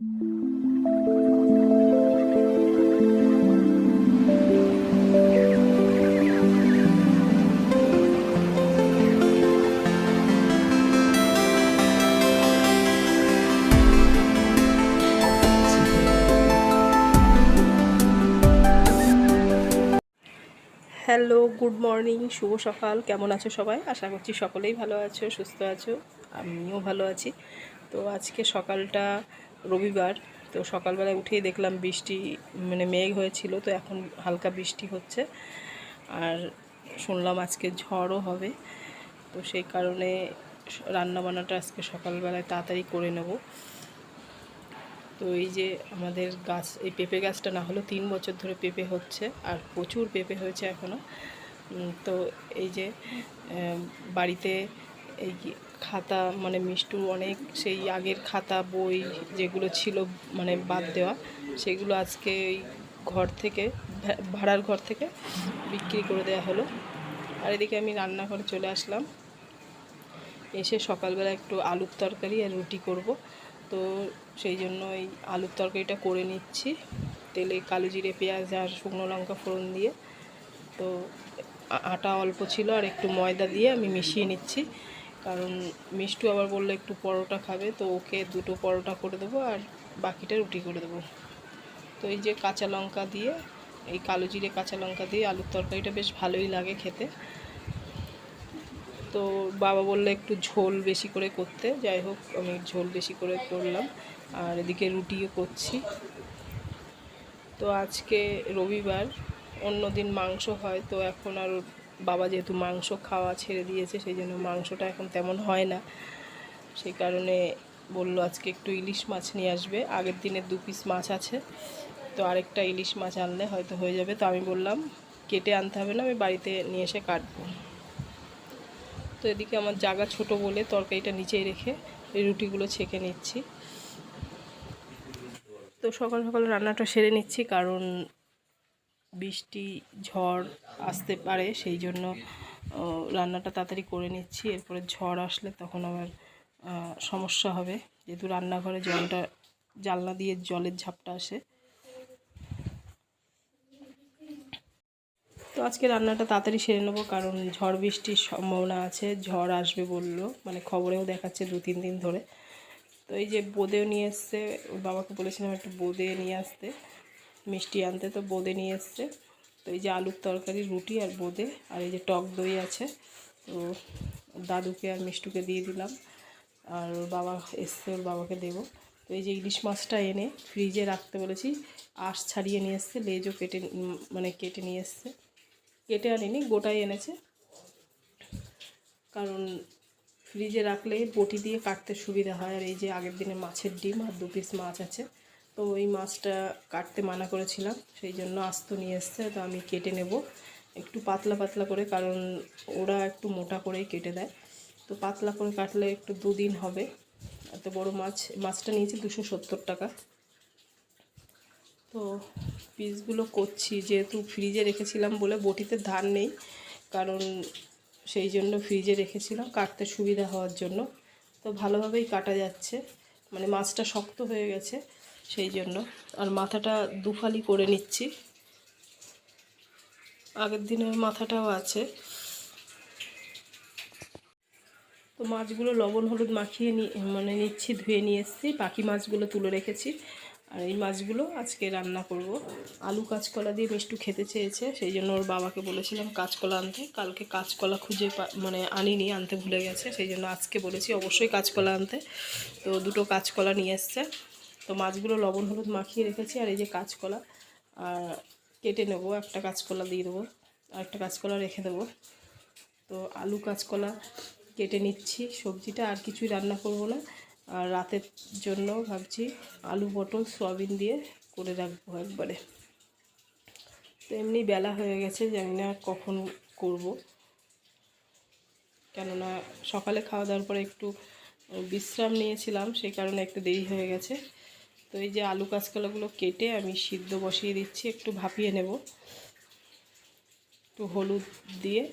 Hello, good morning, শুভ সকাল। কেমন আছো সবাই? আশা করছি সকলেই ভালো আছো, সুস্থ আছো। আমিও ভালো আছি। তো আজকে সকালটা রবিবার, তো সকালবেলায় উঠেই দেখলাম বৃষ্টি, মানে মেঘ হয়েছিল, তো এখন হালকা বৃষ্টি হচ্ছে। আর শুনলাম আজকে ঝড়ও হবে, তো সেই কারণে রান্নাবান্নাটা আজকে সকালবেলায় তাড়াতাড়ি করে নেব। তো এই যে আমাদের গাছ, এই পেঁপে গাছটা না হলো 3 বছর ধরে পেঁপে হচ্ছে, আর প্রচুর পেঁপে হয়েছে এখনও। তো এই যে বাড়িতে এই খাতা, মানে মিষ্টু অনেক সেই আগের খাতা বই যেগুলো ছিল মানে বাদ দেওয়া, সেগুলো আজকে এই ঘর থেকে, ভাড়ার ঘর থেকে বিক্রি করে দেওয়া হলো। আর এদিকে আমি রান্নাঘরে চলে আসলাম। এসে সকালবেলা একটু আলুর তরকারি আর রুটি করব। তো সেই জন্য এই আলুর তরকারিটা করে নিচ্ছি তেলে কালো জিরে পেঁয়াজ আর শুকনো লঙ্কা ফোড়ন দিয়ে। তো আটা অল্প ছিল আর একটু ময়দা দিয়ে আমি মিশিয়ে নিচ্ছি, কারণ মিষ্টু আবার বললো একটু পরোটা খাবে, তো ওকে 2টো পরোটা করে দেবো আর বাকিটা রুটি করে দেবো। তো এই যে কাঁচা লঙ্কা দিয়ে, এই কালো জিরে কাঁচা লঙ্কা দিয়ে আলুর তরকারিটা বেশ ভালোই লাগে খেতে। তো বাবা বললো একটু ঝোল বেশি করে করতে, যাই হোক আমি ঝোল বেশি করে করলাম। আর এদিকে রুটিও করছি। তো আজকে রবিবার, অন্য দিন মাংস হয়, তো এখন আর বাবা যেহেতু মাংস খাওয়া ছেড়ে দিয়েছে, সেই জন্য মাংসটা এখন তেমন হয় না। সেই কারণে বলল আজকে একটু ইলিশ মাছ নিয়ে আসবে। আগের দিনের 2 পিস মাছ আছে, তো আরেকটা ইলিশ মাছ আনলে হয়তো হয়ে যাবে। তো আমি বললাম কেটে আনতে হবে না, আমি বাড়িতে নিয়ে এসে কাটবো। তো এদিকে আমার জায়গা ছোট বলে তরকারিটা নিচেই রেখে এই রুটিগুলো ছেঁকে নিচ্ছি। তো সকাল সকাল রান্নাটা সেরে নিচ্ছি, কারণ বৃষ্টি ঝড় আসতে পারে, সেই জন্য রান্নাটা তাড়াতাড়ি করে নিচ্ছি। এরপরে ঝড় আসলে তখন আবার সমস্যা হবে, যেহেতু রান্নাঘরে জলটা, জানলা দিয়ে জলের ঝাপটা আসে। তো আজকে রান্নাটা তাড়াতাড়ি সেরে নেবো, কারণ ঝড় বৃষ্টির সম্ভাবনা আছে, ঝড় আসবে বললো, মানে খবরেও দেখাচ্ছে 2-3 দিন ধরে। তো এই যে বোঁদেও নিয়ে এসছে, বাবাকে বলেছিলাম একটু বোঁদে নিয়ে আসতে, মিষ্টি আনতে, তো বোঁদে নিয়ে এসছে। তো এই যে আলুর তরকারি, রুটি আর বোঁদে, আর এই যে টক দই আছে। তো দাদুকে আর মিষ্টুকে দিয়ে দিলাম, আর ওর বাবা এসছে, ওর বাবাকে দেবো। তো এই যে ইলিশ মাছটা এনে ফ্রিজে রাখতে বলেছি, আঁশ ছাড়িয়ে নিয়ে এসছে, লেজও কেটে, মানে কেটে নিয়ে এসছে, কেটে আনিনি, গোটাই এনেছে। কারণ ফ্রিজে রাখলে বটি দিয়ে কাটতে সুবিধা হয়। আর এই যে আগের দিনে মাছের ডিম আর 2 পিস মাছ আছে, তো ওই মাছটা কাটতে মানা করেছিলাম, সেই জন্য আস্ত নিয়ে এসছে। তো আমি কেটে নেব একটু পাতলা পাতলা করে, কারণ ওরা একটু মোটা করেই কেটে দেয়, তো পাতলা করে কাটলে একটু 2 দিন হবে। এত বড় মাছটা নিয়েছি 270 টাকা। তো পিসগুলো করছি, যেহেতু ফ্রিজে রেখেছিলাম বলে বটিতে ধার নেই, কারণ সেই জন্য ফ্রিজে রেখেছিলাম কাটতে সুবিধা হওয়ার জন্য। তো ভালোভাবেই কাটা যাচ্ছে, মানে মাছটা শক্ত হয়ে গেছে সেই জন্য। আর মাথাটা 2 ফালি করে নিচ্ছি, আগের দিনের মাথাটাও আছে। তো মাছগুলো লবণ হলুদ মাখিয়ে মানে নিচ্ছি, ধুয়ে নিয়ে এসেছি, বাকি মাছগুলো তুলে রেখেছি। আর এই মাছগুলো আজকে রান্না করব। আলু কাঁচকলা দিয়ে মিষ্টু খেতে চেয়েছে, সেই জন্য ওর বাবাকে বলেছিলাম কাঁচকলা আনতে। কালকে কাঁচকলা খুঁজে মানে আনিনি, আনতে ভুলে গেছে, সেই জন্য আজকে বলেছি অবশ্যই কাঁচকলা আনতে। তো 2টো কাঁচকলা নিয়ে এসছে। তো মাছগুলো লবণ হলুদ মাখিয়ে রেখেছি, আর এই যে কাঁচকলা আর কেটে নেবো, একটা কাঁচকলা দিয়ে দেবো, আর একটা কাঁচকলা রেখে দেবো। তো আলু কাঁচকলা কেটে নিচ্ছি, সবজিটা আর কিছুই রান্না করব না। আর রাতের জন্য ভাবছি আলু পটল সয়াবিন দিয়ে করে রাখবো একবারে। তো এমনি বেলা হয়ে গেছে, জানি না কখন করব, কেননা সকালে খাওয়া দাওয়ার পরে একটু বিশ্রাম নিয়েছিলাম, সেই কারণে একটু দেরি হয়ে গেছে। তো এই যে আলু কাঁচকলাগুলো কেটে আমি সিদ্ধ বসিয়ে দিচ্ছি, একটু ভাপিয়ে নেব, একটু হলুদ দিয়ে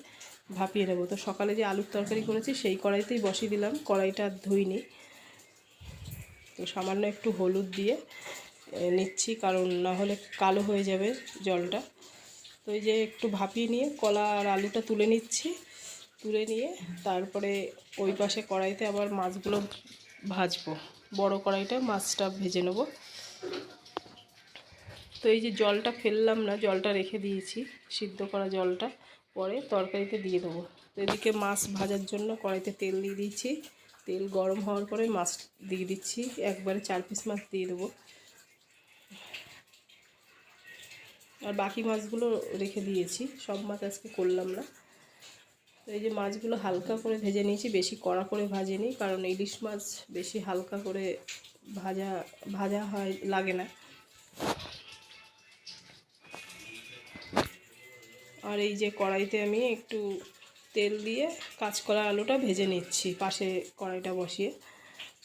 ভাপিয়ে নেব। তো সকালে যে আলুর তরকারি করেছি সেই কড়াইতেই বসিয়ে দিলাম, কড়াইটা ধুইনি। তো সামান্য একটু হলুদ দিয়ে নিচ্ছি, কারণ না হলে কালো হয়ে যাবে জলটা। তো এই যে একটু ভাপিয়ে নিয়ে কলা আর আলুটা তুলে নিচ্ছি। তুলে নিয়ে তারপরে ওই পাশে কড়াইতে আবার মাছগুলো ভাজবো। বড় কড়াইটা মাছটা ভেজে নেব। তো এই যে জলটা ফেললাম না, জলটা রেখে দিয়েছি, সিদ্ধ করা জলটা পরে তরকারিতে দিয়ে দেবো। তো এদিকে মাছ ভাজার জন্য কড়াইতে তেল দিয়ে দিয়েছি। তেল গরম হওয়ার পরে মাছ দিয়ে দিচ্ছি, একবারে 4 পিস মাছ দিয়ে দেবো। আর বাকি মাছগুলো রেখে দিয়েছি, সব মাছ আজকে করলাম না। তো এই যে মাছগুলো হালকা করে ভেজে নিয়েছি, বেশি কড়া করে ভাজিনি, কারণ ইলিশ মাছ বেশি হালকা করে ভাজা হয় লাগে না। আর এই যে কড়াইতে আমি একটু তেল দিয়ে কাঁচকলা আলুটা ভেজে নিচ্ছি পাশে কড়াইটা বসিয়ে।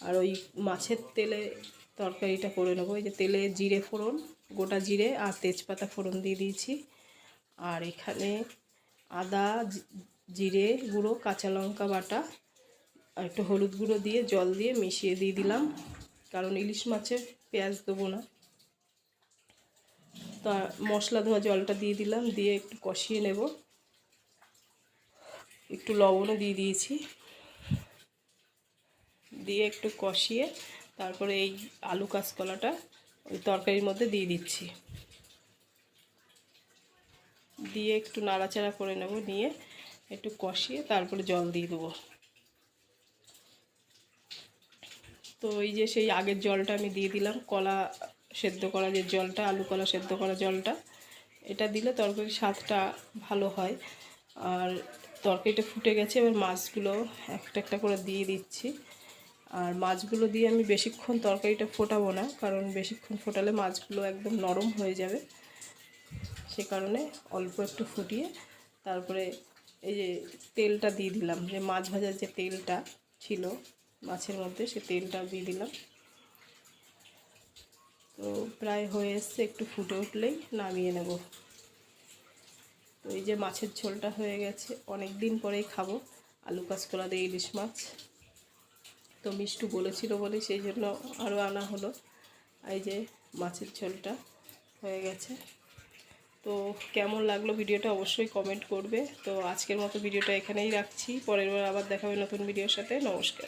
আর ওই মাছের তেলে তরকারিটা করে নেবো। এই যে তেলে জিরে ফোড়ন, গোটা জিরে আর তেজপাতা ফোড়ন দিয়ে দিয়েছি। আর এখানে আদা, জিরে গুঁড়ো, কাঁচা লঙ্কা বাটা আর একটু হলুদ গুঁড়ো দিয়ে জল দিয়ে মিশিয়ে দিয়ে দিলাম, কারণ ইলিশ মাছে পেঁয়াজ দেবো না। তা মশলা ধোয়া জলটা দিয়ে দিলাম, দিয়ে একটু কষিয়ে নেব। একটু লবণও দিয়ে দিয়েছি, দিয়ে একটু কষিয়ে তারপরে এই আলু কাঁচকলাটা ওই তরকারির মধ্যে দিয়ে দিচ্ছি। দিয়ে একটু নাড়াচাড়া করে নেব, নিয়ে একটু কষিয়ে তারপরে জল দিয়ে দেবো। তো এই যে সেই আগের জলটা আমি দিয়ে দিলাম, কলা সেদ্ধ করা যে জলটা, আলু কলা সেদ্ধ করা জলটা, এটা দিলে তরকারির স্বাদটা ভালো হয়। আর তরকারিটা ফুটে গেছে, এবার মাছগুলো একটা একটা করে দিয়ে দিচ্ছি। আর মাছগুলো দিয়ে আমি বেশিক্ষণ তরকারিটা ফোটাবো না, কারণ বেশিক্ষণ ফোটালে মাছগুলো একদম নরম হয়ে যাবে। সে কারণে অল্প একটু ফুটিয়ে তারপরে এই যে তেলটা দিয়ে দিলাম, যে মাছ ভাজার যে তেলটা ছিল মাছের মধ্যে, সে তেলটা দিয়ে দিলাম। তো প্রায় হয়ে এসছে, একটু ফুটে উঠলেই নামিয়ে নেব। তো এই যে মাছের ঝোলটা হয়ে গেছে, অনেক দিন পরেই খাবো আলু কাঁচকলা দিয়ে ইলিশ মাছ। তো মিষ্টু বলেছিল বলে সেই জন্য আরও আনা হলো। এই যে মাছের ঝোলটা হয়ে গেছে। তো কেমন লাগলো ভিডিওটা অবশ্যই কমেন্ট করবে। তো আজকের মতো ভিডিওটা এখানেই রাখছি, পরের বার আবার দেখা হবে নতুন ভিডিওর সাথে। নমস্কার।